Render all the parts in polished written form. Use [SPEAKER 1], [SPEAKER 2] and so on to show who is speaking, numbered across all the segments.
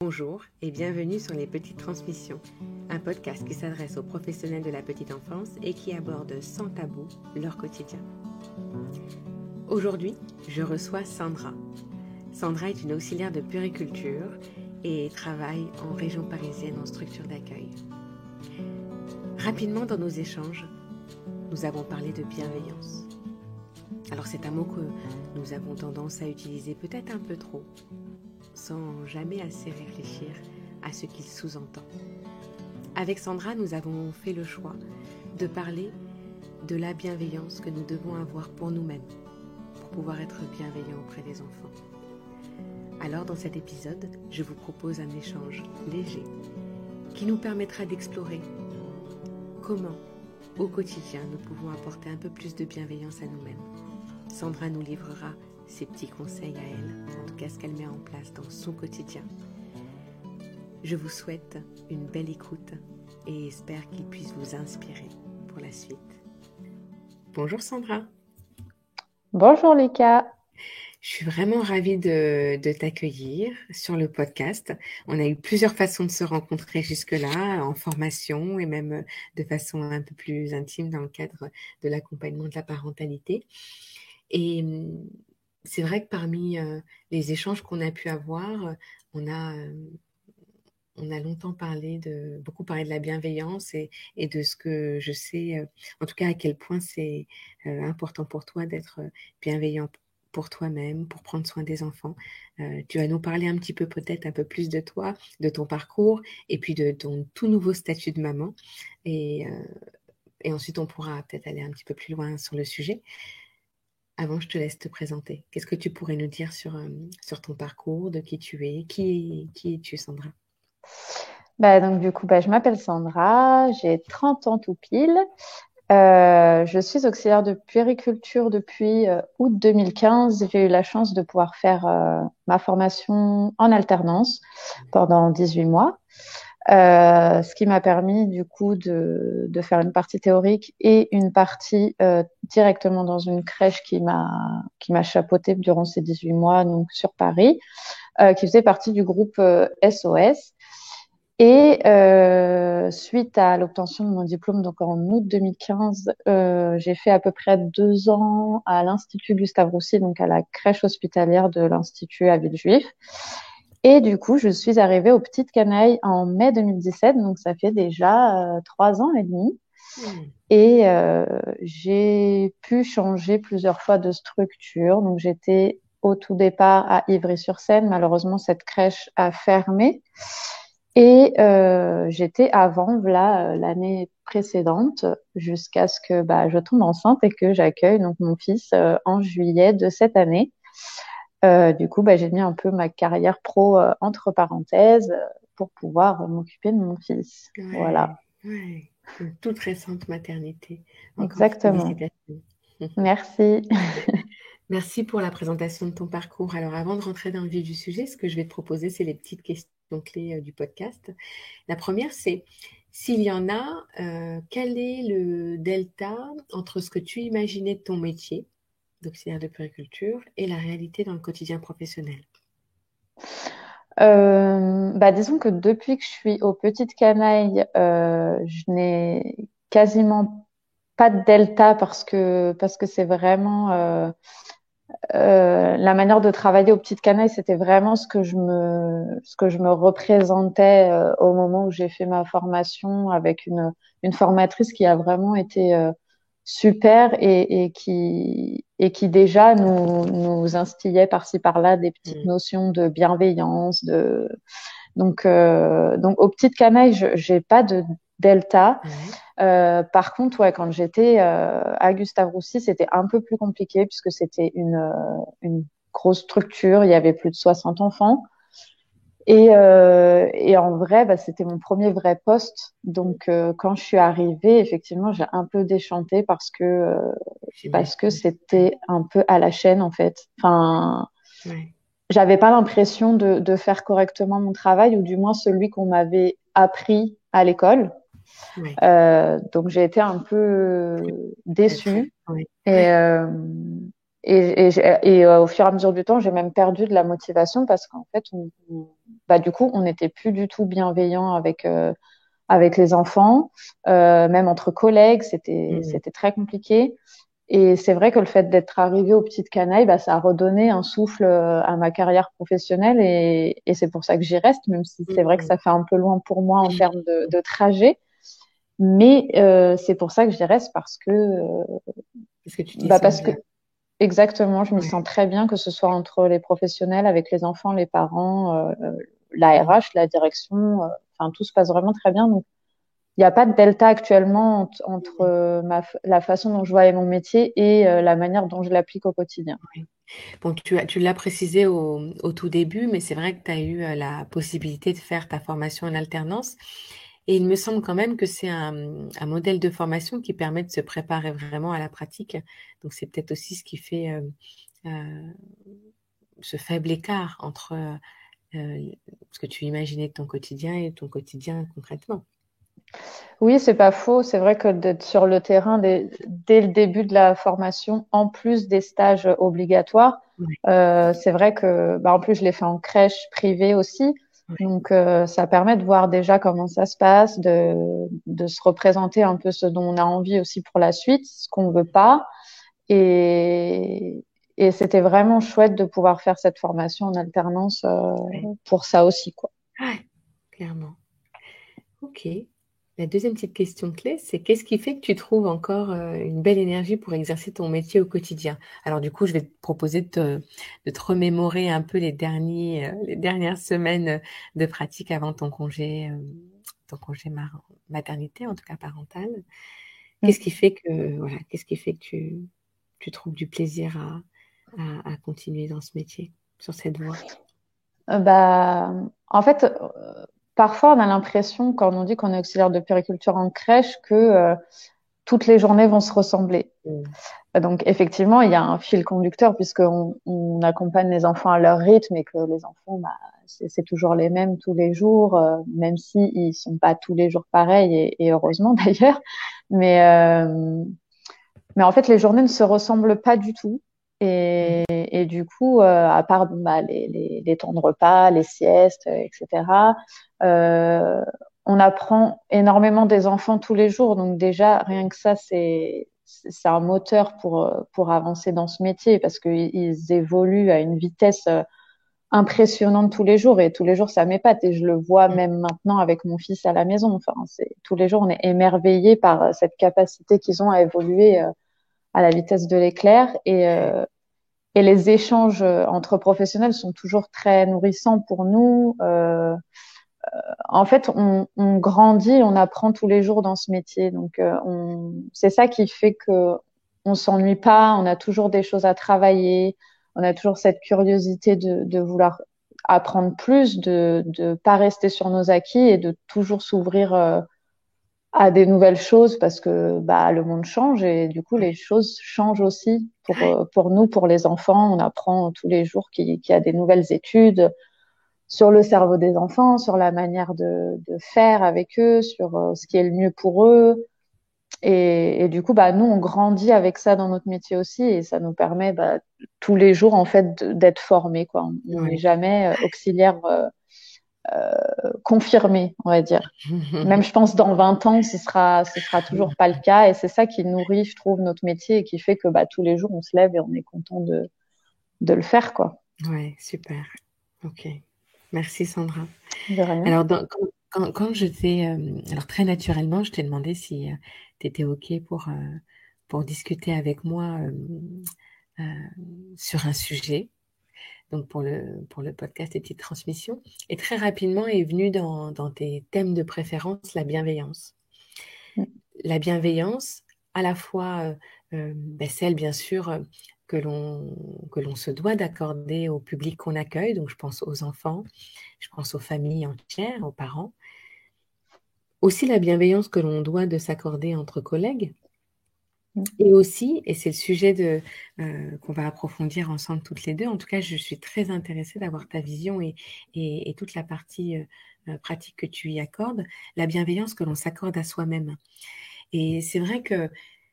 [SPEAKER 1] Bonjour et bienvenue sur Les Petites Transmissions, un podcast qui s'adresse aux professionnels de la petite enfance et qui aborde sans tabou leur quotidien. Aujourd'hui, je reçois Sandra. Sandra est une auxiliaire de puériculture et travaille en région parisienne en structure d'accueil. Rapidement dans nos échanges, nous avons parlé de bienveillance. Alors c'est un mot que nous avons tendance à utiliser peut-être un peu trop, sans jamais assez réfléchir à ce qu'il sous-entend. Avec Sandra, nous avons fait le choix de parler de la bienveillance que nous devons avoir pour nous-mêmes, pour pouvoir être bienveillants auprès des enfants. Alors, dans cet épisode, je vous propose un échange léger qui nous permettra d'explorer comment, au quotidien, nous pouvons apporter un peu plus de bienveillance à nous-mêmes. Sandra nous livrera ses petits conseils à elle, en tout cas ce qu'elle met en place dans son quotidien. Je vous souhaite une belle écoute et espère qu'il puisse vous inspirer pour la suite. Bonjour Sandra.
[SPEAKER 2] Bonjour Lucas.
[SPEAKER 1] Je suis vraiment ravie de t'accueillir sur le podcast. On a eu plusieurs façons de se rencontrer jusque-là, en formation et même de façon un peu plus intime dans le cadre de l'accompagnement de la parentalité. Et c'est vrai que parmi les échanges qu'on a pu avoir, on a longtemps beaucoup parlé de la bienveillance et de ce que je sais, en tout cas à quel point c'est important pour toi d'être bienveillant pour toi-même, pour prendre soin des enfants. Tu vas nous parler un petit peu, peut-être un peu plus de toi, de ton parcours et puis de ton tout nouveau statut de maman. Et ensuite, on pourra peut-être aller un petit peu plus loin sur le sujet. Avant, je te laisse te présenter. Qu'est-ce que tu pourrais nous dire sur ton parcours, de qui tu es, qui es-tu, Sandra?
[SPEAKER 2] Je m'appelle Sandra, j'ai 30 ans tout pile. Je suis auxiliaire de puériculture depuis août 2015. J'ai eu la chance de pouvoir faire ma formation en alternance pendant 18 mois. Ce qui m'a permis du coup de faire une partie théorique et une partie directement dans une crèche qui m'a chapeautée durant ces 18 mois donc sur Paris, qui faisait partie du groupe SOS. Et suite à l'obtention de mon diplôme, donc en août 2015, j'ai fait à peu près 2 ans à l'Institut Gustave Roussy, donc à la crèche hospitalière de l'Institut à Villejuif. Et du coup, je suis arrivée aux Petites Canailles en mai 2017, donc ça fait déjà 3 ans et demi. Et j'ai pu changer plusieurs fois de structure. Donc j'étais au tout départ à Ivry-sur-Seine. Malheureusement, cette crèche a fermé. Et j'étais avant, l'année précédente, jusqu'à ce que je tombe enceinte et que j'accueille donc mon fils en juillet de cette année. J'ai mis un peu ma carrière pro entre parenthèses pour pouvoir m'occuper de mon fils.
[SPEAKER 1] Ouais,
[SPEAKER 2] Voilà.
[SPEAKER 1] ouais. Une toute récente maternité. Encore
[SPEAKER 2] Exactement.
[SPEAKER 1] félicitations.
[SPEAKER 2] Merci.
[SPEAKER 1] Merci pour la présentation de ton parcours. Alors, avant de rentrer dans le vif du sujet, ce que je vais te proposer, c'est les petites questions clés du podcast. La première, c'est, s'il y en a, quel est le delta entre ce que tu imaginais de ton métier d'auxiliaire de puériculture et la réalité dans le quotidien professionnel?
[SPEAKER 2] Disons que depuis que je suis aux Petites Canailles, je n'ai quasiment pas de delta parce que c'est vraiment la manière de travailler aux Petites Canailles, c'était vraiment ce que je me représentais au moment où j'ai fait ma formation avec une formatrice qui a vraiment été super et qui déjà nous instillait par-ci par-là des petites notions de bienveillance, donc aux Petites Canailles, j'ai pas de delta. Par contre, ouais, quand j'étais à Gustave Roussy, c'était un peu plus compliqué puisque c'était une grosse structure. Il y avait plus de 60 enfants. Et en vrai, c'était mon premier vrai poste. Donc, quand je suis arrivée, effectivement, j'ai un peu déchanté parce que c'était un peu à la chaîne, en fait. Enfin, j'avais pas l'impression de faire correctement mon travail, ou du moins celui qu'on m'avait appris à l'école. Donc j'ai été un peu déçue. Au fur et à mesure du temps, j'ai même perdu de la motivation parce qu'en fait, du coup, on n'était plus du tout bienveillant avec les enfants, même entre collègues,
[SPEAKER 1] Mhm.
[SPEAKER 2] c'était très compliqué. Et c'est vrai que le fait d'être arrivée aux Petites Canailles, ça a redonné un souffle à ma carrière professionnelle et c'est pour ça que j'y reste, même si c'est vrai que
[SPEAKER 1] Mhm.
[SPEAKER 2] ça fait un peu loin pour moi en termes de trajet. Mais c'est pour ça que j'y reste
[SPEAKER 1] Parce que tu t'y sens
[SPEAKER 2] parce que
[SPEAKER 1] bien.
[SPEAKER 2] exactement, je m'y sens
[SPEAKER 1] Ouais.
[SPEAKER 2] très bien, que ce soit entre les professionnels, avec les enfants, les parents, la
[SPEAKER 1] Mhm.
[SPEAKER 2] RH, la direction, enfin tout se passe vraiment très bien. Donc il n'y a pas de delta actuellement entre
[SPEAKER 1] Mhm.
[SPEAKER 2] la façon dont je vois mon métier et la manière dont je l'applique au quotidien.
[SPEAKER 1] Ouais. Bon, tu l'as précisé au tout début, mais c'est vrai que tu as eu la possibilité de faire ta formation en alternance. Et il me semble quand même que c'est un modèle de formation qui permet de se préparer vraiment à la pratique. Donc, c'est peut-être aussi ce qui fait euh, ce faible écart entre ce que tu imaginais de ton quotidien et ton quotidien concrètement.
[SPEAKER 2] Oui, c'est pas faux. C'est vrai que d'être sur le terrain dès le début de la formation, en plus des stages obligatoires,
[SPEAKER 1] Ouais,
[SPEAKER 2] c'est vrai que, en plus, je l'ai fait en crèche privée aussi.
[SPEAKER 1] ouais,
[SPEAKER 2] Donc, ça permet de voir déjà comment ça se passe, de se représenter un peu ce dont on a envie aussi pour la suite, ce qu'on veut pas. Et, et c'était vraiment chouette de pouvoir faire cette formation en alternance,
[SPEAKER 1] ouais.
[SPEAKER 2] pour ça aussi, quoi.
[SPEAKER 1] Ouais, clairement. Ok. La deuxième petite question clé, c'est qu'est-ce qui fait que tu trouves encore une belle énergie pour exercer ton métier au quotidien? Alors du coup, je vais te proposer de te remémorer un peu les dernières semaines de pratique avant ton congé maternité, en tout cas parental. Qu'est-ce qui fait que, voilà, qu'est-ce qui fait que tu trouves du plaisir à continuer dans ce métier, sur cette voie?
[SPEAKER 2] En fait, parfois on a l'impression, quand on dit qu'on est auxiliaire de puériculture en crèche, que toutes les journées vont se ressembler.
[SPEAKER 1] Mm.
[SPEAKER 2] Donc effectivement, il y a un fil conducteur puisqu'on accompagne les enfants à leur rythme et que les enfants, c'est toujours les mêmes tous les jours, même si ils sont pas tous les jours pareils et heureusement d'ailleurs. Mais euh, mais en fait, les journées ne se ressemblent pas du tout.
[SPEAKER 1] Mhm.
[SPEAKER 2] Et du coup, à part les temps de repas, les siestes, etc., euh, on apprend énormément des enfants tous les jours. Donc déjà, rien que ça, c'est un moteur pour avancer dans ce métier parce qu'ils évoluent à une vitesse impressionnante tous les jours. Et tous les jours, ça m'épate. Et je le vois même maintenant avec mon fils à la maison. Enfin, tous les jours, on est émerveillé par cette capacité qu'ils ont à évoluer à la vitesse de l'éclair et les échanges entre professionnels sont toujours très nourrissants pour nous. En fait, on grandit, on apprend tous les jours dans ce métier, donc c'est ça qui fait que on s'ennuie pas, on a toujours des choses à travailler, on a toujours cette curiosité de vouloir apprendre plus, de pas rester sur nos acquis et de toujours s'ouvrir à des nouvelles choses parce que le monde change et du coup les
[SPEAKER 1] Ouais.
[SPEAKER 2] choses changent aussi
[SPEAKER 1] Ouais.
[SPEAKER 2] pour nous, pour les enfants. On apprend tous les jours qu'il y a des nouvelles études sur le cerveau des enfants, sur la manière de faire avec eux, sur ce qui est le mieux pour eux. Et du coup, nous, on grandit avec ça dans notre métier aussi et ça nous permet tous les jours en fait d'être formés, quoi. On n'est
[SPEAKER 1] Ouais.
[SPEAKER 2] jamais auxiliaire confirmé, on va dire. Même, je pense, dans 20 ans, ce sera toujours pas le cas. Et c'est ça qui nourrit, je trouve, notre métier et qui fait que tous les jours, on se lève et on est content de le faire, quoi.
[SPEAKER 1] Ouais, super. Ok. Merci Sandra.
[SPEAKER 2] De rien.
[SPEAKER 1] Alors, quand je t'ai, alors très naturellement, je t'ai demandé si tu étais OK pour discuter avec moi euh, sur un sujet, donc pour le podcast et petite transmission. Et très rapidement est venu dans tes thèmes de préférence la bienveillance. La bienveillance, à la fois celle, bien sûr, que l'on se doit d'accorder au public qu'on accueille, donc je pense aux enfants, je pense aux familles entières, aux parents. Aussi la bienveillance que l'on doit de s'accorder entre collègues. Et aussi, et c'est le sujet qu'on va approfondir ensemble toutes les deux, en tout cas, je suis très intéressée d'avoir ta vision et toute la partie pratique que tu y accordes, la bienveillance que l'on s'accorde à soi-même. Et c'est vrai que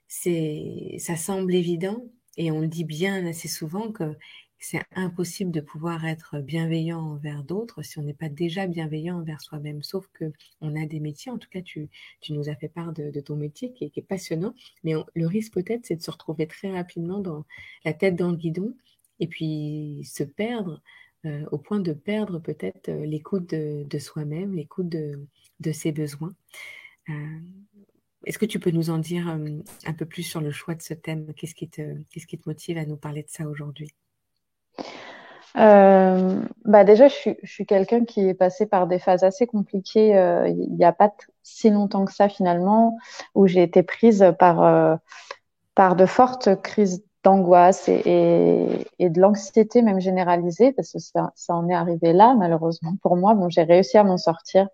[SPEAKER 1] ça semble évident, Et on le dit bien assez souvent que c'est impossible de pouvoir être bienveillant envers d'autres si on n'est pas déjà bienveillant envers soi-même. Sauf que on a des métiers, en tout cas tu nous as fait part de ton métier qui est passionnant, mais le risque peut-être c'est de se retrouver très rapidement dans la tête dans le guidon et puis se perdre au point de perdre peut-être l'écoute de soi-même, l'écoute de ses besoins. Euh, Est-ce que tu peux nous en dire un peu plus sur le choix de ce thème? Qu'est-ce qui te motive à nous parler de ça aujourd'hui?
[SPEAKER 2] Bah déjà, je suis quelqu'un qui est passé par des phases assez compliquées il n'y a pas si longtemps que ça finalement, où j'ai été prise par de fortes crises d'angoisse et de l'anxiété même généralisée, parce que ça en est arrivé là, malheureusement pour moi. Bon, j'ai réussi à m'en sortir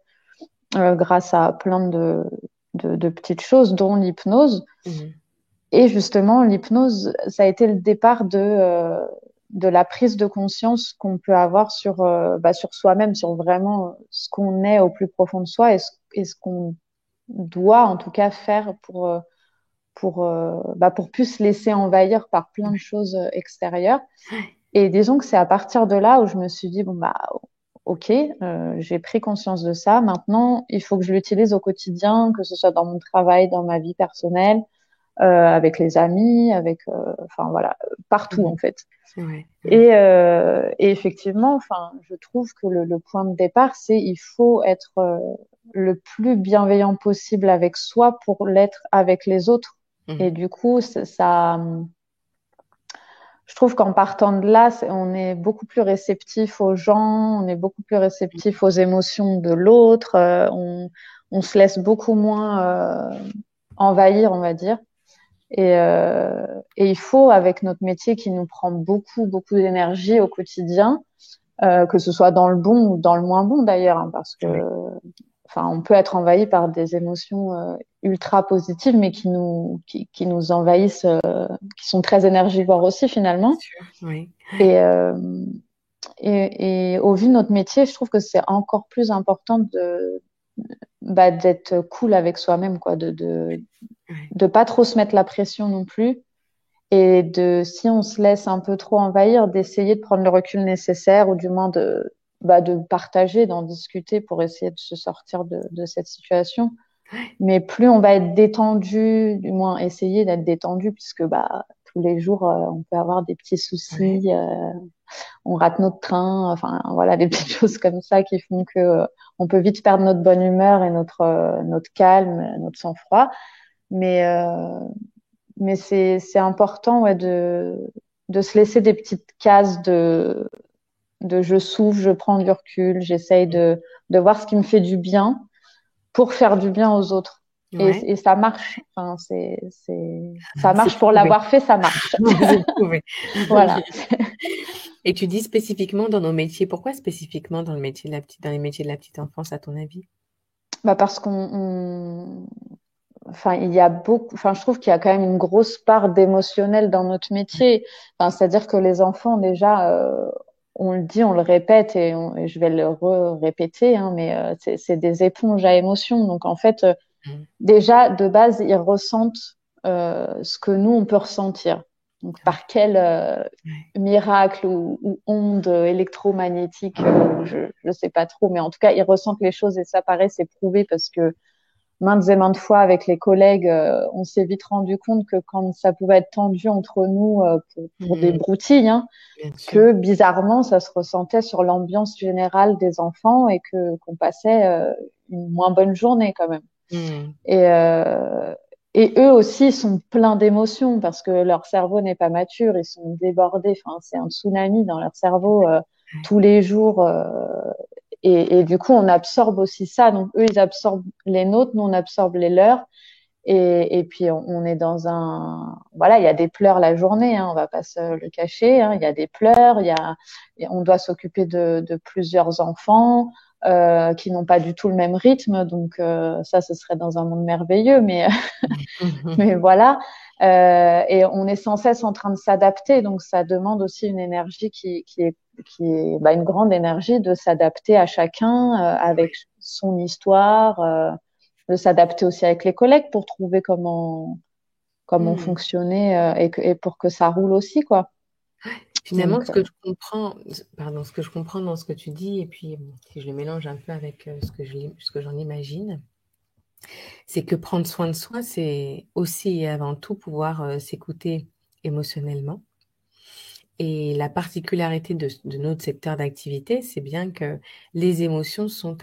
[SPEAKER 2] grâce à plein de petites choses, dont l'hypnose.
[SPEAKER 1] Mhm.
[SPEAKER 2] Et justement, l'hypnose, ça a été le départ de la prise de conscience qu'on peut avoir sur soi-même, sur vraiment ce qu'on est au plus profond de soi et ce qu'on doit en tout cas faire pour plus se laisser envahir par plein de choses extérieures. Et disons que c'est à partir de là où je me suis dit, bon, bah, ok, j'ai pris conscience de ça. Maintenant, il faut que je l'utilise au quotidien, que ce soit dans mon travail, dans ma vie personnelle, avec les amis, enfin voilà, partout en
[SPEAKER 1] Mhm.
[SPEAKER 2] fait.
[SPEAKER 1] Ouais, ouais,
[SPEAKER 2] Et effectivement, enfin, je trouve que le point de départ, c'est il faut être le plus bienveillant possible avec soi pour l'être avec les autres. Et
[SPEAKER 1] mhm.
[SPEAKER 2] du coup, je trouve qu'en partant de là, on est beaucoup plus réceptif aux gens, on est beaucoup plus réceptif aux émotions de l'autre, on se laisse beaucoup moins envahir, on va dire. Et il faut, avec notre métier qui nous prend beaucoup, beaucoup d'énergie au quotidien, que ce soit dans le bon ou dans le moins bon d'ailleurs, hein, parce que,
[SPEAKER 1] Ouais,
[SPEAKER 2] enfin, on peut être envahi par des émotions ultra positives, mais qui nous envahissent, qui sont très énergivores aussi
[SPEAKER 1] bien
[SPEAKER 2] finalement.
[SPEAKER 1] sûr. Ouais,
[SPEAKER 2] Et, euh, et au vu de notre métier, je trouve que c'est encore plus important d'être cool avec soi-même, quoi,
[SPEAKER 1] ouais,
[SPEAKER 2] de pas trop se mettre la pression non plus. Et si on se laisse un peu trop envahir, d'essayer de prendre le recul nécessaire ou du moins de partager, d'en discuter pour essayer de se sortir de cette situation. Mais plus on va être détendu, du moins essayer d'être détendu, puisque bah, tous les jours, on peut avoir des petits
[SPEAKER 1] ouais.
[SPEAKER 2] soucis, on rate notre train, enfin voilà, des petites choses comme ça qui font que on peut vite perdre notre bonne humeur et notre calme, notre sang-froid. Mais c'est important ouais, de se laisser des petites cases de je souffle, je prends du recul, j'essaye de voir ce qui me fait du bien pour faire du bien aux autres.
[SPEAKER 1] Ouais,
[SPEAKER 2] Et ça marche. Enfin, ça
[SPEAKER 1] c'est
[SPEAKER 2] marche pour
[SPEAKER 1] prouvé.
[SPEAKER 2] l'avoir fait, ça marche.
[SPEAKER 1] C'est prouvé.
[SPEAKER 2] Voilà.
[SPEAKER 1] Et tu dis spécifiquement dans nos métiers, pourquoi spécifiquement dans dans les métiers de la petite enfance, à ton avis?
[SPEAKER 2] Bah parce enfin, il y a enfin, je trouve qu'il y a quand même une grosse part d'émotionnel dans notre métier. Enfin, c'est-à-dire que les enfants, déjà, on le dit, on le répète et je vais le répéter, hein, mais c'est des éponges à émotions. Donc, en fait,
[SPEAKER 1] Mhm.
[SPEAKER 2] déjà, de base, ils ressentent ce que nous, on peut ressentir. Donc,
[SPEAKER 1] Ouais,
[SPEAKER 2] par quel
[SPEAKER 1] ouais.
[SPEAKER 2] miracle ou onde électromagnétique, je ne sais pas trop, mais en tout cas, ils ressentent les choses et ça paraît, c'est prouvé parce que maintes et maintes fois avec les collègues, on s'est vite rendu compte que quand ça pouvait être tendu entre nous pour des
[SPEAKER 1] Mhm.
[SPEAKER 2] broutilles, hein,
[SPEAKER 1] Bien sûr.
[SPEAKER 2] que bizarrement ça se ressentait sur l'ambiance générale des enfants et que qu'on passait une moins bonne journée quand même.
[SPEAKER 1] Mhm.
[SPEAKER 2] Et, euh, et eux aussi sont pleins d'émotions parce que leur cerveau n'est pas mature, ils sont débordés. Enfin, c'est un tsunami dans leur cerveau
[SPEAKER 1] Ouais.
[SPEAKER 2] tous les jours. Et du coup, on absorbe aussi ça. Donc, eux, ils absorbent les nôtres, nous, on absorbe les leurs. Et puis, on est dans voilà, il y a des pleurs la journée, hein, on va pas se le cacher. Hein, il y a des pleurs, on doit s'occuper de plusieurs enfants qui n'ont pas du tout le même rythme. Donc, ça, ce serait dans un monde merveilleux. Mais
[SPEAKER 1] Mhm.
[SPEAKER 2] voilà. Et on est sans cesse en train de s'adapter, donc ça demande aussi une énergie qui est bah, une grande énergie de s'adapter à chacun avec son histoire, de s'adapter aussi avec les collègues pour trouver comment
[SPEAKER 1] Hmm.
[SPEAKER 2] fonctionner et pour que ça roule aussi, quoi.
[SPEAKER 1] Finalement,
[SPEAKER 2] Donc,
[SPEAKER 1] ce que je comprends, pardon, ce que je comprends dans ce que tu dis, et puis bon, si je le mélange un peu avec ce que j'en imagine, c'est que prendre soin de soi, c'est aussi et avant tout pouvoir s'écouter émotionnellement. Et la particularité de notre secteur d'activité, c'est bien que les émotions sont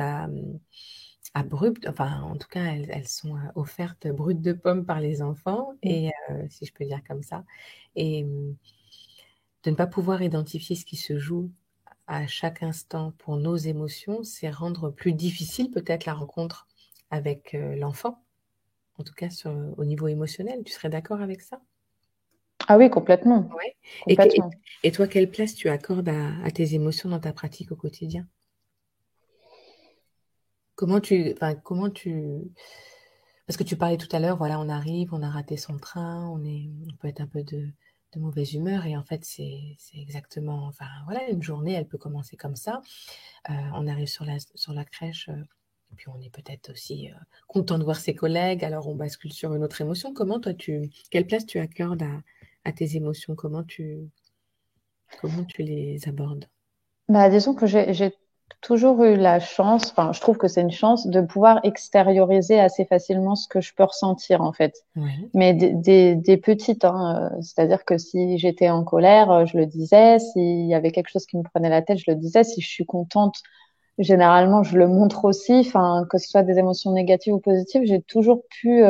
[SPEAKER 1] abruptes, enfin en tout cas elles sont offertes brutes de pommes par les enfants,
[SPEAKER 2] mm.
[SPEAKER 1] et si je peux dire comme ça, et de ne pas pouvoir identifier ce qui se joue à chaque instant pour nos émotions, c'est rendre plus difficile peut-être la rencontre avec l'enfant, en tout cas au niveau émotionnel. Tu serais d'accord avec ça?
[SPEAKER 2] Ah oui, complètement,
[SPEAKER 1] Ouais. Et, que- et,
[SPEAKER 2] complètement.
[SPEAKER 1] et toi, quelle place tu accordes à tes émotions dans ta pratique au quotidien? Comment tu. Parce que tu parlais tout à l'heure, voilà, on arrive, on a raté son train, on peut être un peu de mauvaise humeur, et en fait, c'est exactement, enfin, voilà, une journée, elle peut commencer comme ça. On arrive sur la crèche, et puis on est peut-être aussi content de voir ses collègues, alors on bascule sur une autre émotion. Quelle place tu accordes à tes émotions? Comment tu les abordes?
[SPEAKER 2] Bah, disons que j'ai toujours eu la chance, enfin, je trouve que c'est une chance de pouvoir extérioriser assez facilement ce que je peux ressentir, en fait.
[SPEAKER 1] Oui.
[SPEAKER 2] Mais des petites, hein, c'est-à-dire que si j'étais en colère, je le disais. S'il y avait quelque chose qui me prenait la tête, je le disais. Si je suis contente, généralement, je le montre aussi. Enfin, que ce soit des émotions négatives ou positives, j'ai toujours pu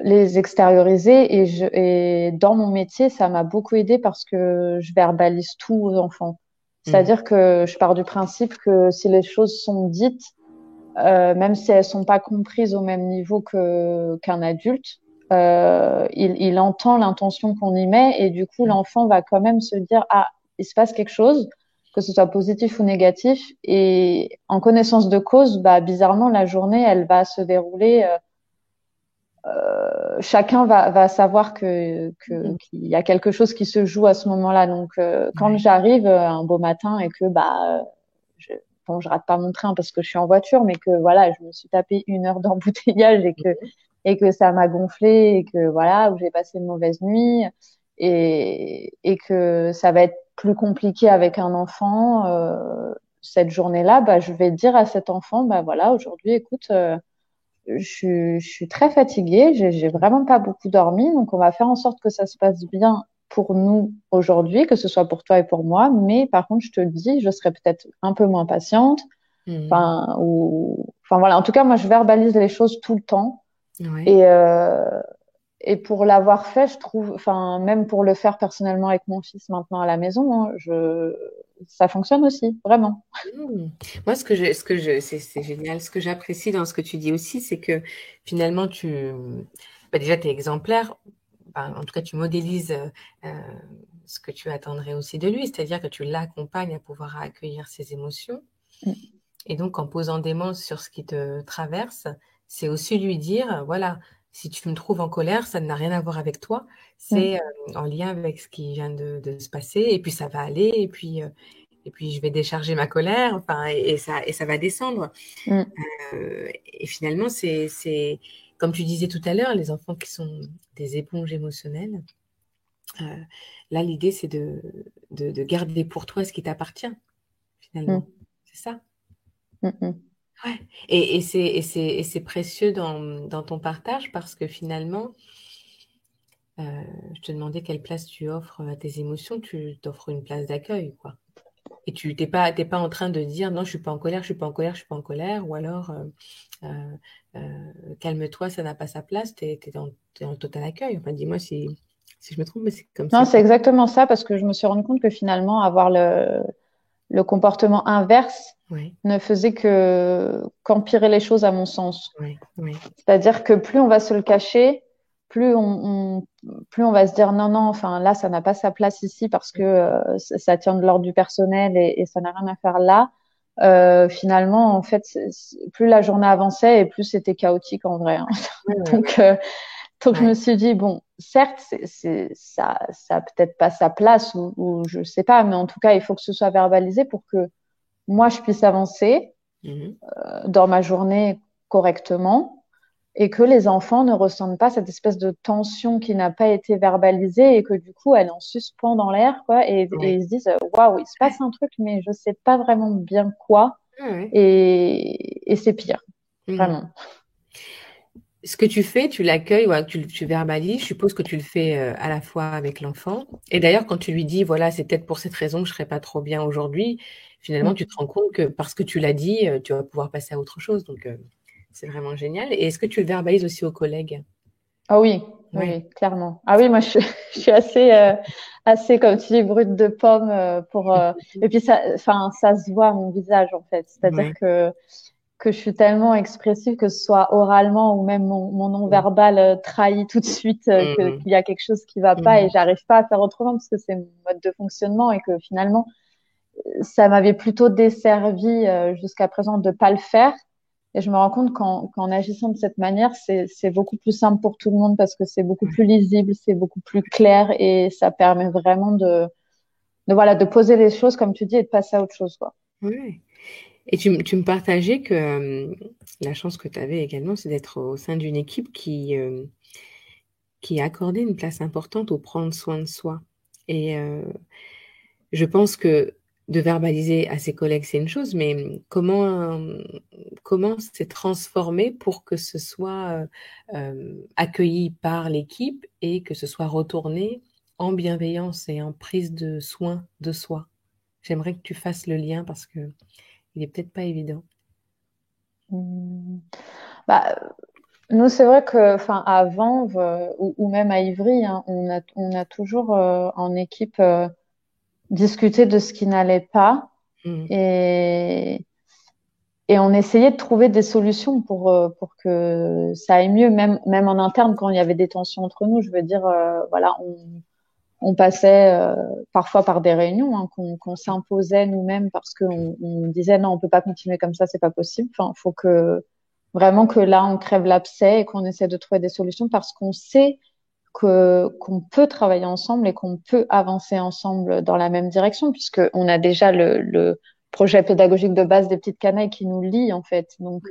[SPEAKER 2] les extérioriser. Et dans mon métier, ça m'a beaucoup aidé parce que je verbalise tout aux enfants.
[SPEAKER 1] Mhm.
[SPEAKER 2] C'est-à-dire que je pars du principe que si les choses sont dites, même si elles sont pas comprises au même niveau qu'un adulte, il entend l'intention qu'on y met et du coup l'enfant va quand même se dire ah, il se passe quelque chose, que ce soit positif ou négatif, et en connaissance de cause, bah bizarrement la journée elle va se dérouler. Chacun va savoir
[SPEAKER 1] Mhm.
[SPEAKER 2] qu'il y a quelque chose qui se joue à ce moment-là. Donc quand
[SPEAKER 1] Ouais.
[SPEAKER 2] j'arrive un beau matin et que je, bon, je rate pas mon train parce que je suis en voiture, mais que voilà, je me suis tapé 1 heure d'embouteillage et que ça m'a gonflé et que voilà, où j'ai passé une mauvaise nuit et que ça va être plus compliqué avec un enfant cette journée-là, bah, je vais dire à cet enfant, bah voilà, aujourd'hui, écoute, je suis très fatiguée, j'ai vraiment pas beaucoup dormi, donc on va faire en sorte que ça se passe bien pour nous aujourd'hui, que ce soit pour toi et pour moi, mais par contre, je te le dis, je serai peut-être un peu moins patiente.
[SPEAKER 1] Mhm.
[SPEAKER 2] Enfin voilà, en tout cas, moi, je verbalise les choses tout le temps.
[SPEAKER 1] Ouais.
[SPEAKER 2] Et, euh, et pour l'avoir fait, je trouve, enfin, même pour le faire personnellement avec mon fils maintenant à la maison, hein, ça fonctionne aussi, vraiment.
[SPEAKER 1] Mhm. Moi, c'est génial. Ce que j'apprécie dans ce que tu dis aussi, c'est que finalement, déjà, tu es exemplaire. Enfin, en tout cas, tu modélises euh, ce que tu attendrais aussi de lui, c'est-à-dire que tu l'accompagnes à pouvoir accueillir ses émotions.
[SPEAKER 2] Mm,
[SPEAKER 1] Et donc, en posant des mots sur ce qui te traverse, c'est aussi lui dire, voilà, si tu me trouves en colère, ça n'a rien à voir avec toi, c'est
[SPEAKER 2] mm,
[SPEAKER 1] en lien avec ce qui vient de se passer, et puis ça va aller, et puis je vais décharger ma colère, enfin, et ça va descendre.
[SPEAKER 2] mm.
[SPEAKER 1] Et finalement, comme tu disais tout à l'heure, les enfants qui sont des éponges émotionnelles, euh, là, l'idée, c'est de garder pour toi ce qui t'appartient, finalement.
[SPEAKER 2] Mm,
[SPEAKER 1] C'est ça?
[SPEAKER 2] mm, mm.
[SPEAKER 1] Ouais. Et c'est précieux dans ton partage parce que finalement, je te demandais quelle place tu offres à tes émotions, tu t'offres une place d'accueil, quoi. Et tu t'es pas en train de dire non, je suis pas en colère, je suis pas en colère, je suis pas en colère, ou alors euh, calme-toi, ça n'a pas sa place, t'es en total accueil. Enfin, dis-moi si je me trompe, mais c'est comme
[SPEAKER 2] Non,
[SPEAKER 1] ça que.
[SPEAKER 2] c'est exactement ça parce que je me suis rendu compte que finalement, avoir le comportement inverse
[SPEAKER 1] Oui,
[SPEAKER 2] ne faisait que qu'empirer les choses à mon sens.
[SPEAKER 1] oui, oui.
[SPEAKER 2] C'est-à-dire que plus on va se le cacher, plus on va se dire non, non, enfin là, ça n'a pas sa place ici parce que ça tient de l'ordre du personnel et ça n'a rien à faire là. Finalement, en fait, plus la journée avançait et plus c'était chaotique en vrai, hein.
[SPEAKER 1] Oui, oui, oui.
[SPEAKER 2] Donc, donc je me
[SPEAKER 1] Ouais.
[SPEAKER 2] suis dit bon, certes, ça a peut-être pas sa place ou je sais pas, mais en tout cas, il faut que ce soit verbalisé pour que moi je puisse avancer
[SPEAKER 1] Mhm.
[SPEAKER 2] dans ma journée correctement. et que les enfants ne ressentent pas cette espèce de tension qui n'a pas été verbalisée et que du coup, elle est en suspens dans l'air, quoi, et
[SPEAKER 1] Ouais.
[SPEAKER 2] ils se disent, waouh, il se passe un truc, mais je sais pas vraiment bien quoi,
[SPEAKER 1] Ouais, ouais.
[SPEAKER 2] et c'est pire,
[SPEAKER 1] Mhm.
[SPEAKER 2] vraiment.
[SPEAKER 1] Ce que tu fais, tu l'accueilles ou tu verbalises. Je suppose que tu le fais à la fois avec l'enfant. Et d'ailleurs, quand tu lui dis, voilà, c'est peut-être pour cette raison que je serais pas trop bien aujourd'hui, finalement, tu te rends compte que parce que tu l'as dit, tu vas pouvoir passer à autre chose. Donc, c'est vraiment génial. Et est-ce que tu le verbalises aussi aux collègues?
[SPEAKER 2] Ah oui, oui,
[SPEAKER 1] Ouais.
[SPEAKER 2] oui, clairement. Ah oui, moi je suis assez comme tu dis brute de pomme et puis ça, enfin ça se voit à mon visage en fait. C'est-à-dire
[SPEAKER 1] Ouais.
[SPEAKER 2] que je suis tellement expressive que ce soit oralement ou même mon
[SPEAKER 1] Mhm.
[SPEAKER 2] non-verbal trahit tout de suite
[SPEAKER 1] Mhm.
[SPEAKER 2] qu'il y a quelque chose qui va pas et
[SPEAKER 1] Mhm.
[SPEAKER 2] j'arrive pas à faire autrement parce que c'est mon mode de fonctionnement et que finalement ça m'avait plutôt desservi jusqu'à présent de pas le faire. Et je me rends compte qu'en agissant de cette manière, c'est beaucoup plus simple pour tout le monde parce que c'est beaucoup plus lisible, c'est beaucoup plus clair et ça permet vraiment voilà, de poser les choses, comme tu dis, et de passer à autre chose, quoi.
[SPEAKER 1] Ouais. Et tu me partageais que la chance que tu avais également, c'est d'être au sein d'une équipe qui a accordé une place importante au prendre soin de soi. Et je pense que de verbaliser à ses collègues, c'est une chose, mais comment c'est transformé pour que ce soit accueilli par l'équipe et que ce soit retourné en bienveillance et en prise de soin de soi. J'aimerais que tu fasses le lien parce que il est peut-être pas évident.
[SPEAKER 2] Hum. Bah, nous, c'est vrai que, enfin, à Vanves ou même à Ivry, hein, on a toujours en équipe discuté de ce qui n'allait pas
[SPEAKER 1] Mm.
[SPEAKER 2] et Et on essayait de trouver des solutions pour que ça aille mieux, même en interne, quand il y avait des tensions entre nous. Je veux dire, voilà, on passait parfois par des réunions hein, qu'on s'imposait nous-mêmes parce qu'on disait non, on peut pas continuer comme ça, c'est pas possible. Enfin, faut que vraiment que là, on crève l'abcès et qu'on essaie de trouver des solutions parce qu'on sait qu'on peut travailler ensemble et qu'on peut avancer ensemble dans la même direction, puisque on a déjà le projet pédagogique de base des petites canailles qui nous lie en fait. Donc,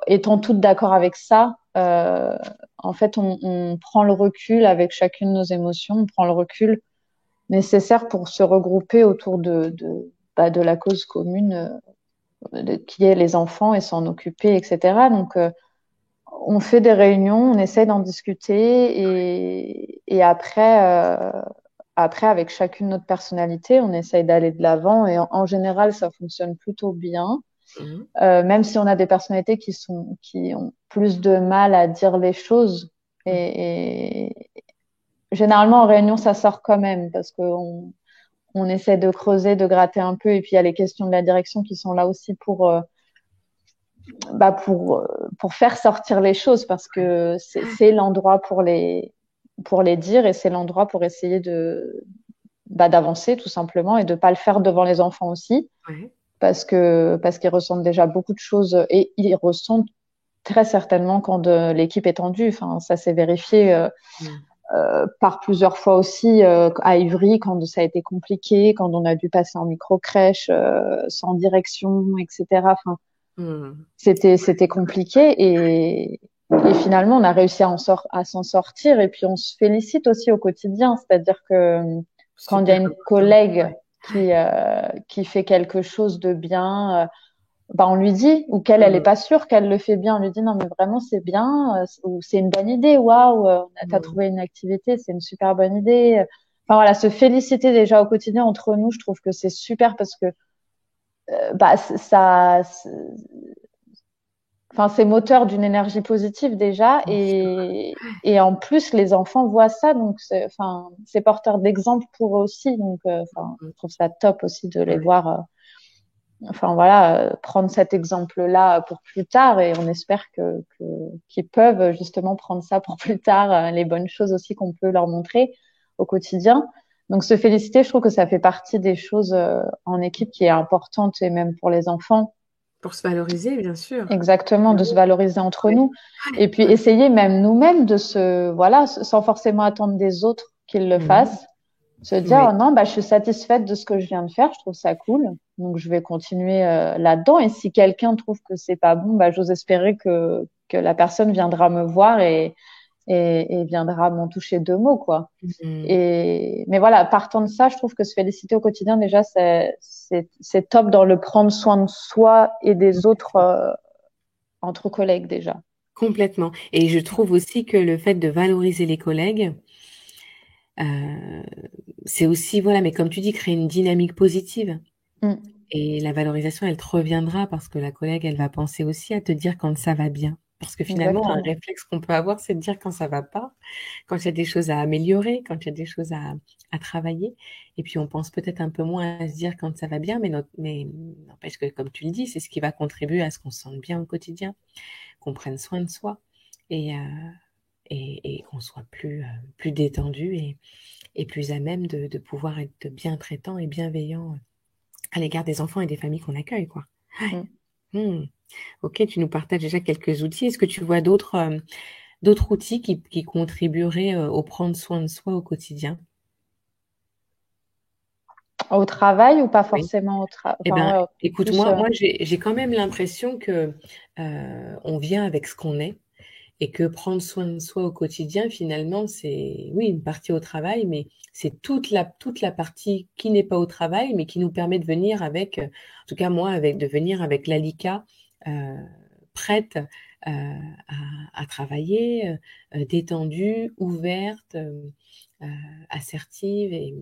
[SPEAKER 2] étant toutes d'accord avec ça, en fait, on prend le recul avec chacune de nos émotions, on prend le recul nécessaire pour se regrouper autour de la cause commune qui est les enfants et s'en occuper, etc. Donc, on fait des réunions, on essaie d'en discuter et après, avec chacune notre personnalité, on essaye d'aller de l'avant et en général, ça fonctionne plutôt bien.
[SPEAKER 1] Mhm.
[SPEAKER 2] Même si on a des personnalités qui ont plus de mal à dire les choses et généralement en réunion, ça sort quand même parce on essaie de creuser, de gratter un peu et puis il y a les questions de la direction qui sont là aussi bah pour faire sortir les choses parce que c'est l'endroit pour les dire et c'est l'endroit pour essayer d'avancer tout simplement et de pas le faire devant les enfants aussi
[SPEAKER 1] Ouais.
[SPEAKER 2] parce qu'ils ressentent déjà beaucoup de choses et ils ressentent très certainement quand l'équipe est tendue. Enfin, ça s'est vérifié
[SPEAKER 1] Mm.
[SPEAKER 2] par plusieurs fois aussi à Ivry quand ça a été compliqué, quand on a dû passer en micro-crèche sans direction, etc. Enfin,
[SPEAKER 1] Mm.
[SPEAKER 2] c'était compliqué et finalement on a réussi à s'en sortir et puis on se félicite aussi au quotidien, c'est-à-dire que quand il y a
[SPEAKER 1] Super
[SPEAKER 2] une
[SPEAKER 1] important.
[SPEAKER 2] collègue
[SPEAKER 1] Ouais.
[SPEAKER 2] qui fait quelque chose de bien, bah on lui dit ou qu'elle elle est
[SPEAKER 1] Mm.
[SPEAKER 2] pas sûre qu'elle le fait bien, on lui dit non mais vraiment c'est bien ou c'est une bonne idée, waouh, t'as
[SPEAKER 1] Mm.
[SPEAKER 2] trouvé une activité, c'est une super bonne idée. Enfin voilà, se féliciter déjà au quotidien entre nous, je trouve que c'est super parce que bah enfin, c'est moteur d'une énergie positive déjà
[SPEAKER 1] Bien sûr.
[SPEAKER 2] et en plus les enfants voient ça donc enfin c'est porteur d'exemple pour eux aussi donc enfin
[SPEAKER 1] Mm.
[SPEAKER 2] je trouve ça top aussi de les
[SPEAKER 1] Ouais.
[SPEAKER 2] voir enfin voilà prendre cet exemple-là pour plus tard et on espère qu'ils peuvent justement prendre ça pour plus tard les bonnes choses aussi qu'on peut leur montrer au quotidien donc se féliciter je trouve que ça fait partie des choses en équipe qui est importante et même pour les enfants.
[SPEAKER 1] Pour se valoriser, bien sûr.
[SPEAKER 2] Exactement, de se valoriser entre
[SPEAKER 1] Ouais.
[SPEAKER 2] nous. Et puis
[SPEAKER 1] Ouais.
[SPEAKER 2] essayer même nous-mêmes de voilà, sans forcément attendre des autres qu'ils le
[SPEAKER 1] Mhm.
[SPEAKER 2] fassent, Se dire,
[SPEAKER 1] Oui.
[SPEAKER 2] oh non, bah, je suis satisfaite de ce que je viens de faire, je trouve ça cool. Donc, je vais continuer là-dedans. Et si quelqu'un trouve que c'est pas bon, bah, j'ose espérer que la personne viendra me voir et viendra m'en toucher deux mots, quoi.
[SPEAKER 1] Mm.
[SPEAKER 2] Mais voilà, partant de ça, je trouve que se féliciter au quotidien, déjà, c'est top dans le prendre soin de soi et des autres entre collègues, déjà.
[SPEAKER 1] Complètement. Et je trouve aussi que le fait de valoriser les collègues, euh, c'est aussi, voilà, mais comme tu dis, créer une dynamique positive.
[SPEAKER 2] Mm,
[SPEAKER 1] Et la valorisation, elle te reviendra parce que la collègue, elle va penser aussi à te dire quand ça va bien. Parce que finalement, un
[SPEAKER 2] exactement.
[SPEAKER 1] réflexe qu'on peut avoir, c'est de dire quand ça va pas, quand il y a des choses à améliorer, quand il y a des choses à travailler. Et puis, on pense peut-être un peu moins à se dire quand ça va bien, mais n'empêche que, comme tu le dis, c'est ce qui va contribuer à ce qu'on se sente bien au quotidien, qu'on prenne soin de soi et qu'on soit plus détendu et plus à même de pouvoir être bien traitant et bienveillant à l'égard des enfants et des familles qu'on accueille, quoi.
[SPEAKER 2] Mm.
[SPEAKER 1] Hmm. Ok, tu nous partages déjà quelques outils. Est-ce que tu vois d'autres outils qui contribueraient au prendre soin de soi au quotidien?
[SPEAKER 2] Au travail ou pas
[SPEAKER 1] Oui.
[SPEAKER 2] forcément au travail?
[SPEAKER 1] Eh
[SPEAKER 2] Enfin,
[SPEAKER 1] ben,
[SPEAKER 2] ouais,
[SPEAKER 1] écoute,
[SPEAKER 2] plus.
[SPEAKER 1] moi, j'ai quand même l'impression que on vient avec ce qu'on est et que prendre soin de soi au quotidien, finalement, c'est, oui, une partie au travail, mais c'est toute la partie qui n'est pas au travail, mais qui nous permet de venir avec, en tout cas moi, de venir avec l'ALICA euh, prête à travailler, détendue, ouverte, euh, assertive. Et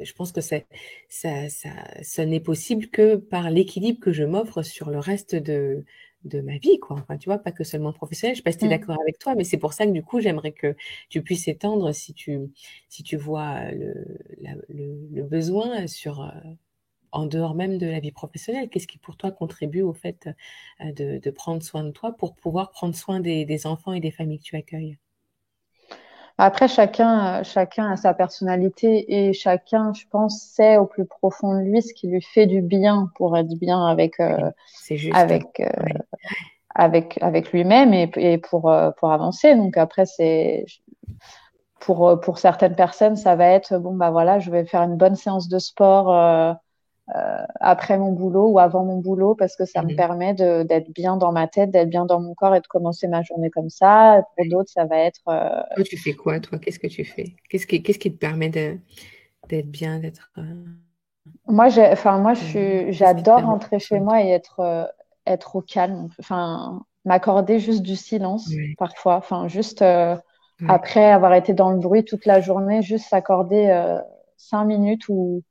[SPEAKER 1] je pense que ça n'est possible que par l'équilibre que je m'offre sur le reste de ma vie, quoi. Enfin, tu vois, pas que seulement professionnel. Je sais pas si tu es
[SPEAKER 2] Mm.
[SPEAKER 1] d'accord avec toi, mais c'est pour ça que du coup, j'aimerais que tu puisses étendre si tu vois le besoin en dehors même de la vie professionnelle. Qu'est-ce qui pour toi contribue au fait de prendre soin de toi pour pouvoir prendre soin des enfants et des familles que tu accueilles?
[SPEAKER 2] Après, chacun a sa personnalité et chacun, je pense, sait au plus profond de lui ce qui lui fait du bien pour être bien
[SPEAKER 1] Oui, c'est juste.
[SPEAKER 2] avec, euh,
[SPEAKER 1] Oui.
[SPEAKER 2] avec lui-même et pour avancer. Donc après, pour certaines personnes, ça va être, bon, bah voilà, je vais faire une bonne séance de sport après mon boulot ou avant mon boulot parce que ça me
[SPEAKER 1] Mhm.
[SPEAKER 2] permet d'être bien dans ma tête, d'être bien dans mon corps et de commencer ma journée comme ça. Et pour d'autres, ça va être
[SPEAKER 1] Toi, tu fais quoi, toi? Qu'est-ce que tu fais? Qu'est-ce qui te permet d'être bien,
[SPEAKER 2] moi,
[SPEAKER 1] qu'est-ce qui te
[SPEAKER 2] j'adore
[SPEAKER 1] permet de
[SPEAKER 2] rentrer
[SPEAKER 1] prendre
[SPEAKER 2] chez
[SPEAKER 1] soin de
[SPEAKER 2] moi
[SPEAKER 1] toi?
[SPEAKER 2] et être au calme. Enfin, m'accorder juste du silence
[SPEAKER 1] Ouais,
[SPEAKER 2] parfois. Enfin, juste
[SPEAKER 1] ouais.
[SPEAKER 2] après avoir été dans le bruit toute la journée, juste s'accorder 5 minutes où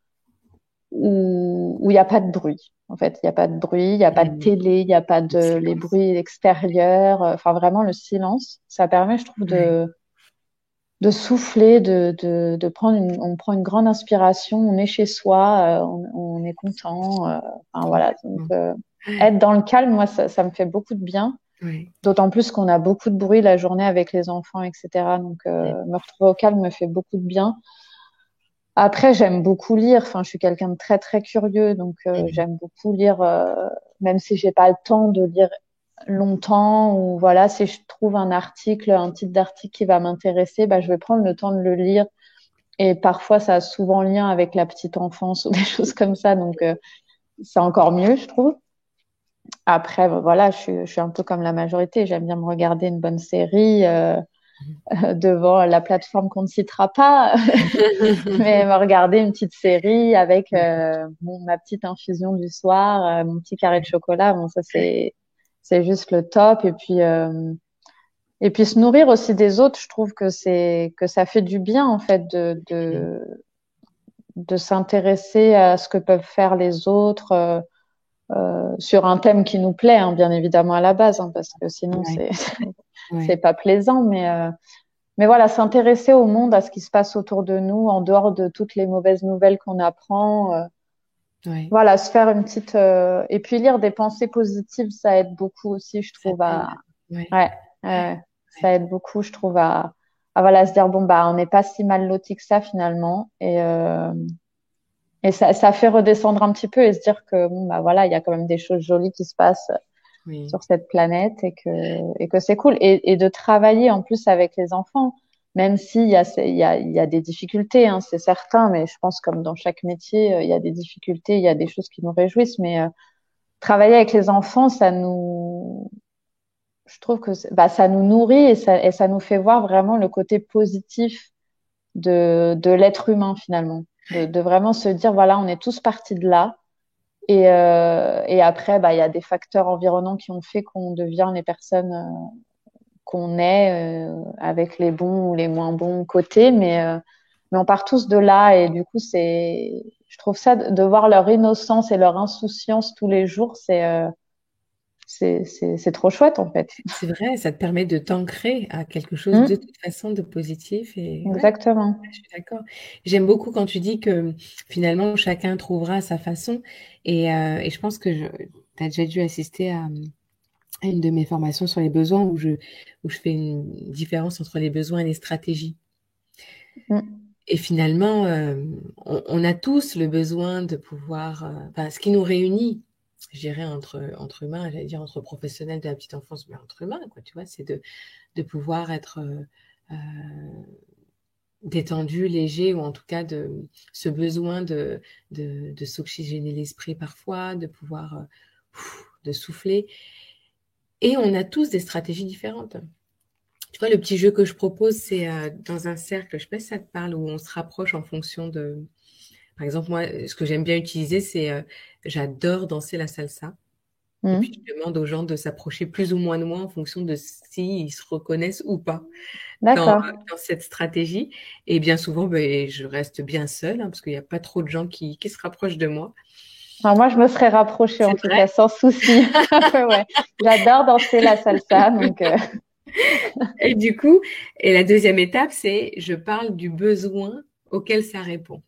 [SPEAKER 2] il n'y a pas de bruit. En fait, il n'y a pas de bruit, il n'y a pas de
[SPEAKER 1] Mhm.
[SPEAKER 2] télé, il n'y a pas
[SPEAKER 1] Le
[SPEAKER 2] de les
[SPEAKER 1] silence.
[SPEAKER 2] bruits extérieurs. Enfin, vraiment le silence. Ça permet, je trouve,
[SPEAKER 1] Ouais.
[SPEAKER 2] de souffler, on prend une grande inspiration, on est chez soi, on est content. Enfin, voilà. Donc,
[SPEAKER 1] Complètement.
[SPEAKER 2] être dans le calme, moi, ça me fait beaucoup de bien.
[SPEAKER 1] Ouais.
[SPEAKER 2] D'autant plus qu'on a beaucoup de bruit la journée avec les enfants, etc. Donc,
[SPEAKER 1] Ouais.
[SPEAKER 2] me retrouver au calme me fait beaucoup de bien. Après, j'aime beaucoup lire. Enfin, je suis quelqu'un de très, très curieux. Donc,
[SPEAKER 1] Mhm.
[SPEAKER 2] j'aime beaucoup lire, même si j'ai pas le temps de lire longtemps ou voilà, si je trouve un article, un titre d'article qui va m'intéresser, bah, je vais prendre le temps de le lire. Et parfois, ça a souvent lien avec la petite enfance ou des choses comme ça. Donc, c'est encore mieux, je trouve. Après, voilà, je suis un peu comme la majorité. J'aime bien me regarder une bonne série devant la plateforme qu'on ne citera pas, mais me regarder une petite série avec ma petite infusion du soir, mon petit carré de chocolat. Bon, ça, c'est juste le top. Et puis se nourrir aussi des autres, je trouve que ça fait du bien en fait de s'intéresser à ce que peuvent faire les autres sur un thème qui nous plaît, hein, bien évidemment à la base, hein, parce que sinon
[SPEAKER 1] Ouais.
[SPEAKER 2] c'est
[SPEAKER 1] Ouais.
[SPEAKER 2] pas plaisant. Mais voilà, s'intéresser au monde, à ce qui se passe autour de nous, en dehors de toutes les mauvaises nouvelles qu'on apprend.
[SPEAKER 1] Ouais.
[SPEAKER 2] Voilà, se faire une petite et puis lire des pensées positives, ça aide beaucoup aussi, je
[SPEAKER 1] Ça
[SPEAKER 2] trouve
[SPEAKER 1] t'aide.
[SPEAKER 2] à
[SPEAKER 1] Ouais.
[SPEAKER 2] ouais, ça aide beaucoup, je trouve à voilà se dire bon bah on n'est pas si mal loti que ça finalement et ça fait redescendre un petit peu et se dire que bon bah voilà il y a quand même des choses jolies qui se passent
[SPEAKER 1] Oui.
[SPEAKER 2] sur cette planète et que c'est cool et de travailler en plus avec les enfants. même s'il y a, il y a des difficultés, hein, c'est certain, mais je pense comme dans chaque métier, il y a des difficultés, il y a des choses qui nous réjouissent, mais travailler avec les enfants, je trouve que ça nous nourrit et ça nous fait voir vraiment le côté positif de l'être humain finalement, de vraiment se dire, voilà, on est tous partis de là. Et après, il y a des facteurs environnants qui ont fait qu'on devient les personnes qu'on est, avec les bons ou les moins bons côtés, mais on part tous de là. Et du coup, je trouve ça, de voir leur innocence et leur insouciance tous les jours, c'est trop chouette en fait.
[SPEAKER 1] C'est vrai, ça te permet de t'ancrer à quelque chose de
[SPEAKER 2] Mm,
[SPEAKER 1] toute façon de positif et ouais,
[SPEAKER 2] exactement.
[SPEAKER 1] je suis d'accord. J'aime beaucoup quand tu dis que finalement chacun trouvera sa façon et je pense que tu as déjà dû assister à une de mes formations sur les besoins où je fais une différence entre les besoins et les stratégies.
[SPEAKER 2] Mm,
[SPEAKER 1] Et finalement, on a tous le besoin de pouvoir, enfin, ce qui nous réunit, je dirais, entre humains, j'allais dire entre professionnels de la petite enfance, mais entre humains, quoi, tu vois, c'est de pouvoir être euh, détendu, léger, ou en tout cas de ce besoin de s'oxygéner l'esprit parfois, de pouvoir de souffler. Et on a tous des stratégies différentes. Tu vois, le petit jeu que je propose, c'est dans un cercle, je sais pas si ça te parle, où on se rapproche en fonction de... Par exemple, moi, ce que j'aime bien utiliser, c'est j'adore danser la salsa. Et puis,
[SPEAKER 2] mm.
[SPEAKER 1] je demande aux gens de s'approcher plus ou moins de moi en fonction de s'ils se reconnaissent ou pas
[SPEAKER 2] D'accord.
[SPEAKER 1] dans cette stratégie. Et bien souvent, ben, je reste bien seule, hein, parce qu'il n'y a pas trop de gens qui se rapprochent de moi.
[SPEAKER 2] Enfin, moi, je me serais rapprochée en
[SPEAKER 1] C'est
[SPEAKER 2] tout
[SPEAKER 1] vrai.
[SPEAKER 2] cas, sans souci. Ouais, ouais. J'adore danser la salsa, donc
[SPEAKER 1] Et du coup, et la deuxième étape, c'est je parle du besoin auquel ça répond.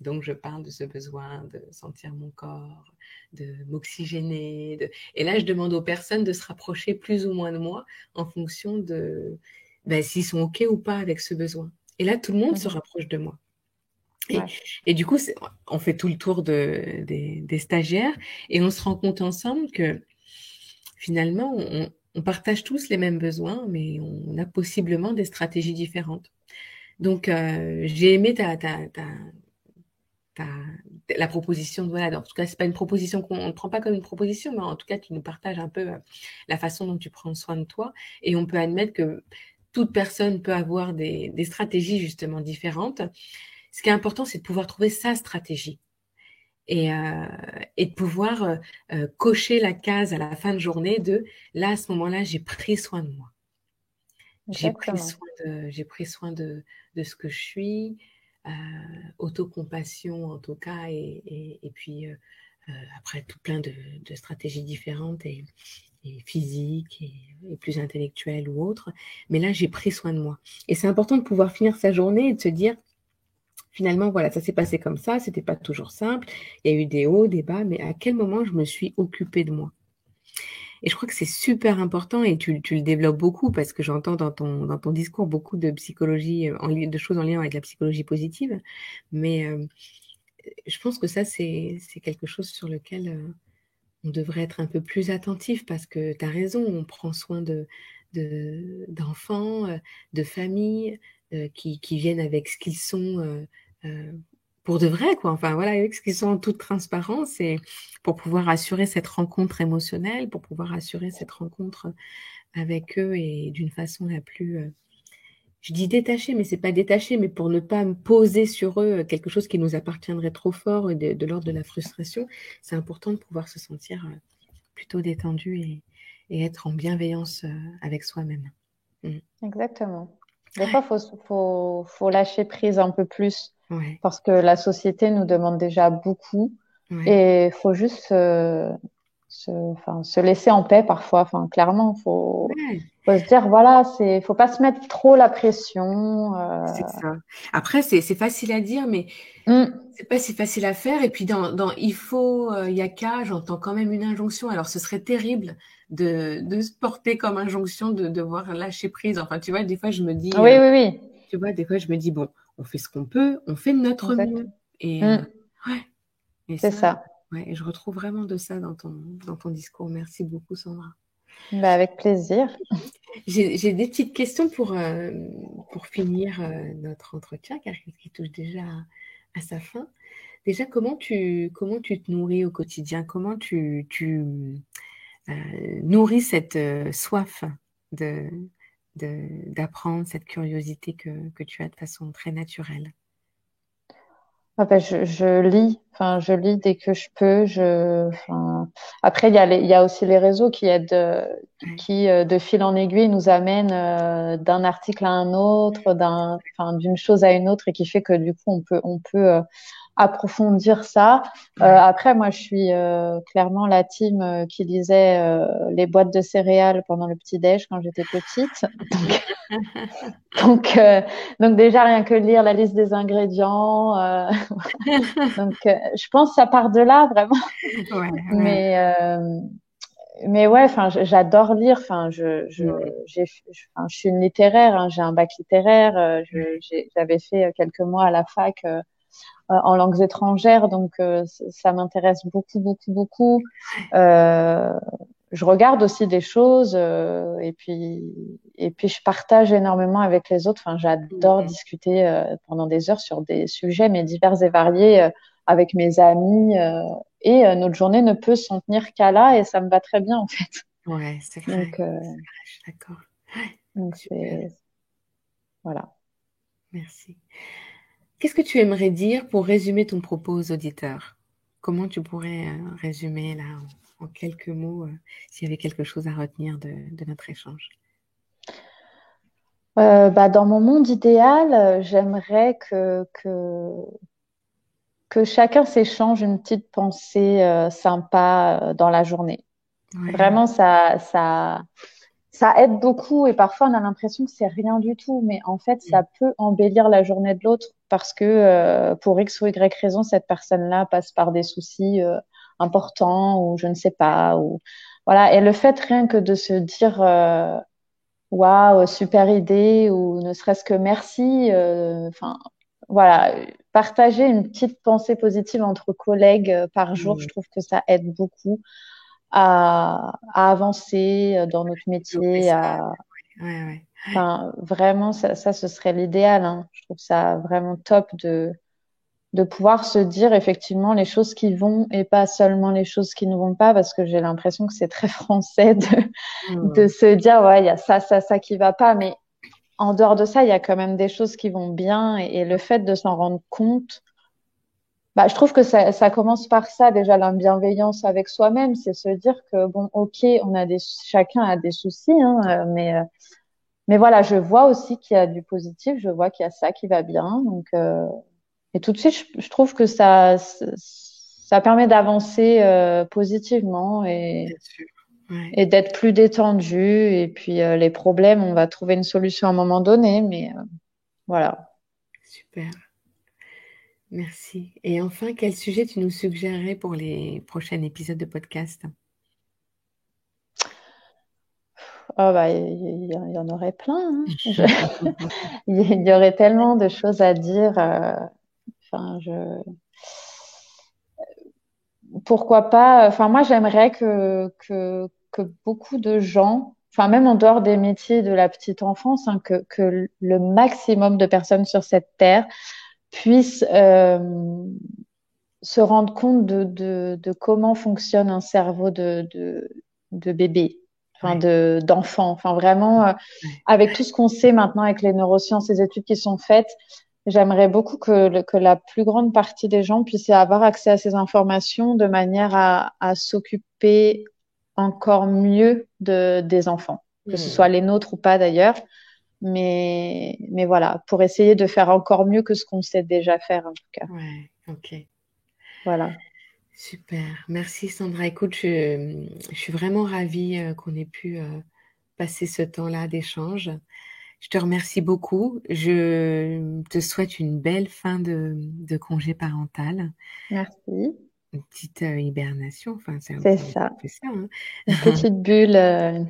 [SPEAKER 1] Donc, je parle de ce besoin de sentir mon corps, de m'oxygéner. Et là, je demande aux personnes de se rapprocher plus ou moins de moi en fonction de ben, s'ils sont OK ou pas avec ce besoin. Et là, tout le monde se
[SPEAKER 2] mhm.
[SPEAKER 1] rapproche de moi. Et,
[SPEAKER 2] Ouais.
[SPEAKER 1] et du coup, on fait tout le tour des stagiaires et on se rend compte ensemble que finalement, on partage tous les mêmes besoins, mais on a possiblement des stratégies différentes. Donc, j'ai aimé ta- la proposition de, voilà, en tout cas, c'est pas une proposition qu'on ne prend pas comme une proposition, mais en tout cas, tu nous partages un peu la façon dont tu prends soin de toi et on peut admettre que toute personne peut avoir des stratégies justement différentes. Ce qui est important, c'est de pouvoir trouver sa stratégie et, euh, et de pouvoir cocher la case à la fin de journée de là, à ce moment-là, j'ai pris soin de moi.
[SPEAKER 2] Exactement.
[SPEAKER 1] J'ai pris soin de ce que je suis, euh, autocompassion en tout cas, et puis après tout plein de stratégies différentes et physiques et plus intellectuelles ou autres. Mais là, j'ai pris soin de moi. Et c'est important de pouvoir finir sa journée et de se dire, finalement, voilà, ça s'est passé comme ça, c'était pas toujours simple, il y a eu des hauts, des bas, mais à quel moment je me suis occupée de moi? Et je crois que c'est super important et tu le développes beaucoup parce que j'entends dans ton discours beaucoup de psychologie, de choses en lien avec la psychologie positive. Mais je pense que ça, c'est quelque chose sur lequel on devrait être un peu plus attentif parce que tu as raison, on prend soin d'enfants, de familles qui viennent avec ce qu'ils sont euh, pour de vrai, quoi. Enfin, voilà, avec ce qu'ils sont en toute transparence et pour pouvoir assurer cette rencontre émotionnelle, pour pouvoir assurer cette rencontre avec eux et d'une façon la plus, je dis détachée, mais c'est pas détaché, mais pour ne pas me poser sur eux quelque chose qui nous appartiendrait trop fort, de l'ordre de la frustration, c'est important de pouvoir se sentir plutôt détendu et être en bienveillance avec soi-même. Mm.
[SPEAKER 2] Exactement. Des fois, faut lâcher prise un peu plus
[SPEAKER 1] Ouais,
[SPEAKER 2] parce que la société nous demande déjà beaucoup
[SPEAKER 1] ouais,
[SPEAKER 2] et faut juste enfin, se laisser en paix parfois. Enfin, clairement,
[SPEAKER 1] ouais,
[SPEAKER 2] faut se dire, voilà, faut pas se mettre trop la pression.
[SPEAKER 1] c'est ça. Après, c'est facile à dire, mais
[SPEAKER 2] Mm.
[SPEAKER 1] c'est pas si facile à faire. Et puis dans il faut, il y a qu'à, j'entends quand même une injonction. Alors ce serait terrible de se porter comme injonction de devoir lâcher prise. Enfin, tu vois, des fois je me dis,
[SPEAKER 2] Oui, oui, oui.
[SPEAKER 1] tu vois, des fois je me dis bon, on fait ce qu'on peut, on fait de notre mieux.
[SPEAKER 2] Exactement.
[SPEAKER 1] Et
[SPEAKER 2] Mm.
[SPEAKER 1] ouais, et
[SPEAKER 2] C'est
[SPEAKER 1] ça,
[SPEAKER 2] ça.
[SPEAKER 1] ouais, et je retrouve vraiment de ça dans ton discours. Merci beaucoup, Sandra.
[SPEAKER 2] Bah, avec plaisir.
[SPEAKER 1] J'ai des petites questions pour finir notre entretien, car il touche déjà à sa fin. Déjà, comment tu te nourris au quotidien? Comment nourris cette soif de, d'apprendre, cette curiosité que tu as de façon très naturelle?
[SPEAKER 2] Ah ben, je lis, enfin, je lis dès que je peux. Enfin, après, il y a aussi les réseaux qui aident,
[SPEAKER 1] Ouais.
[SPEAKER 2] de fil en aiguille, nous amènent d'un article à un autre, enfin, d'une chose à une autre, et qui fait que du coup, on peut approfondir ça.
[SPEAKER 1] Ouais.
[SPEAKER 2] Après, moi, je suis clairement la team qui lisait les boîtes de céréales pendant le petit-déj quand j'étais petite. Donc, euh, donc déjà, rien que lire la liste des ingrédients. Je pense que ça part de là, vraiment.
[SPEAKER 1] Ouais, ouais.
[SPEAKER 2] Mais, mais ouais, enfin, j'adore lire. Enfin,
[SPEAKER 1] Mm.
[SPEAKER 2] enfin, je suis une littéraire, hein, j'ai un bac littéraire.
[SPEAKER 1] Ouais.
[SPEAKER 2] J'avais fait quelques mois à la fac en langues étrangères, donc ça m'intéresse beaucoup, beaucoup, beaucoup. Euh, je regarde aussi des choses et puis je partage énormément avec les autres. Enfin, j'adore
[SPEAKER 1] Mm.
[SPEAKER 2] discuter pendant des heures sur des sujets mais divers et variés avec mes amis et notre journée ne peut s'en tenir qu'à là et ça me va très bien en fait.
[SPEAKER 1] Ouais, c'est
[SPEAKER 2] Donc
[SPEAKER 1] vrai. C'est vrai, je suis d'accord. Ouais,
[SPEAKER 2] donc
[SPEAKER 1] super,
[SPEAKER 2] c'est voilà.
[SPEAKER 1] merci. Qu'est-ce que tu aimerais dire pour résumer ton propos aux auditeurs? Comment tu pourrais résumer là en quelques mots s'il y avait quelque chose à retenir de notre échange?
[SPEAKER 2] Bah, dans mon monde idéal, j'aimerais que chacun s'échange une petite pensée sympa dans la journée.
[SPEAKER 1] Ouais.
[SPEAKER 2] Vraiment, ça aide beaucoup et parfois on a l'impression que c'est rien du tout, mais en fait,
[SPEAKER 1] Mm.
[SPEAKER 2] ça peut embellir la journée de l'autre parce que pour X ou Y raison, cette personne-là passe par des soucis importants ou je ne sais pas. Ou... Voilà. Et le fait rien que de se dire waouh, super idée ou ne serait-ce que merci, enfin, voilà, partager une petite pensée positive entre collègues par jour, je
[SPEAKER 1] Mm.
[SPEAKER 2] trouve que ça aide beaucoup à avancer dans notre
[SPEAKER 1] Développer
[SPEAKER 2] métier.
[SPEAKER 1] ça. Ouais, ouais.
[SPEAKER 2] Enfin, vraiment, ce serait l'idéal, hein. Je trouve ça vraiment top de pouvoir se dire effectivement les choses qui vont et pas seulement les choses qui ne vont pas, parce que j'ai l'impression que c'est très français de
[SPEAKER 1] Mm.
[SPEAKER 2] se dire, ouais, il y a ça qui va pas, mais en dehors de ça, il y a quand même des choses qui vont bien et le fait de s'en rendre compte, bah, je trouve que ça commence par ça, déjà, la bienveillance avec soi-même, c'est se dire que, bon, ok, chacun a des soucis, hein, mais voilà, je vois aussi qu'il y a du positif, je vois qu'il y a ça qui va bien, et tout de suite, je trouve que ça permet d'avancer positivement
[SPEAKER 1] Bien sûr. Ouais,
[SPEAKER 2] et d'être plus détendu, et puis les problèmes, on va trouver une solution à un moment donné, mais voilà.
[SPEAKER 1] super. Merci. Et enfin, quel sujet tu nous suggérerais pour les prochains épisodes de podcast?
[SPEAKER 2] Oh bah, il y en aurait plein, hein. Il y aurait tellement de choses à dire. Enfin, pourquoi pas. Enfin, moi, j'aimerais que beaucoup de gens, enfin, même en dehors des métiers de la petite enfance, hein, que le maximum de personnes sur cette terre puissent se rendre compte de comment fonctionne un cerveau de bébé, enfin,
[SPEAKER 1] Ouais,
[SPEAKER 2] d'enfant. Enfin, vraiment,
[SPEAKER 1] ouais.
[SPEAKER 2] avec tout ce qu'on sait maintenant avec les neurosciences, les études qui sont faites, j'aimerais beaucoup que la plus grande partie des gens puissent avoir accès à ces informations de manière à s'occuper encore mieux des enfants, que ce soit
[SPEAKER 1] Hmm.
[SPEAKER 2] les nôtres ou pas d'ailleurs. Mais voilà, pour essayer de faire encore mieux que ce qu'on sait déjà faire en tout cas.
[SPEAKER 1] Ouais, ok.
[SPEAKER 2] Voilà.
[SPEAKER 1] Super. Merci Sandra. Écoute, je suis vraiment ravie qu'on ait pu passer ce temps-là d'échange. Je te remercie beaucoup. Je te souhaite une belle fin de congé parental.
[SPEAKER 2] Merci.
[SPEAKER 1] Une petite hibernation. Enfin,
[SPEAKER 2] C'est
[SPEAKER 1] c'est
[SPEAKER 2] ça.
[SPEAKER 1] un peu ça, hein.
[SPEAKER 2] Une
[SPEAKER 1] Petite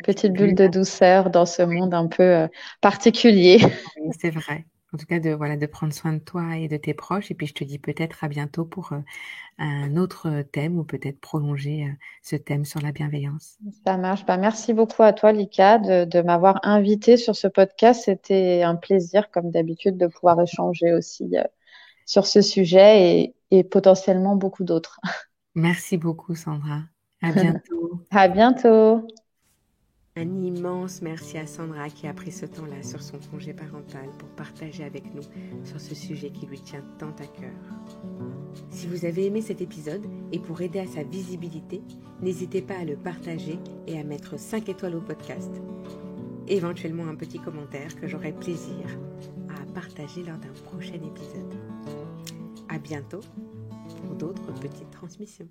[SPEAKER 2] petite bulle
[SPEAKER 1] bulle.
[SPEAKER 2] de douceur dans ce monde un peu particulier.
[SPEAKER 1] Oui, c'est vrai. En tout cas, de prendre soin de toi et de tes proches. Et puis, je te dis peut-être à bientôt pour un autre thème ou peut-être prolonger ce thème sur la bienveillance.
[SPEAKER 2] Ça marche. Bah, merci beaucoup à toi, Lika, de m'avoir invité sur ce podcast. C'était un plaisir, comme d'habitude, de pouvoir échanger aussi sur ce sujet et potentiellement beaucoup d'autres.
[SPEAKER 1] Merci beaucoup, Sandra. À bientôt.
[SPEAKER 2] À bientôt.
[SPEAKER 1] Un immense merci à Sandra qui a pris ce temps-là sur son congé parental pour partager avec nous sur ce sujet qui lui tient tant à cœur. Si vous avez aimé cet épisode et pour aider à sa visibilité, n'hésitez pas à le partager et à mettre 5 étoiles au podcast. Éventuellement un petit commentaire que j'aurai plaisir à partager lors d'un prochain épisode. À bientôt pour d'autres petites transmissions.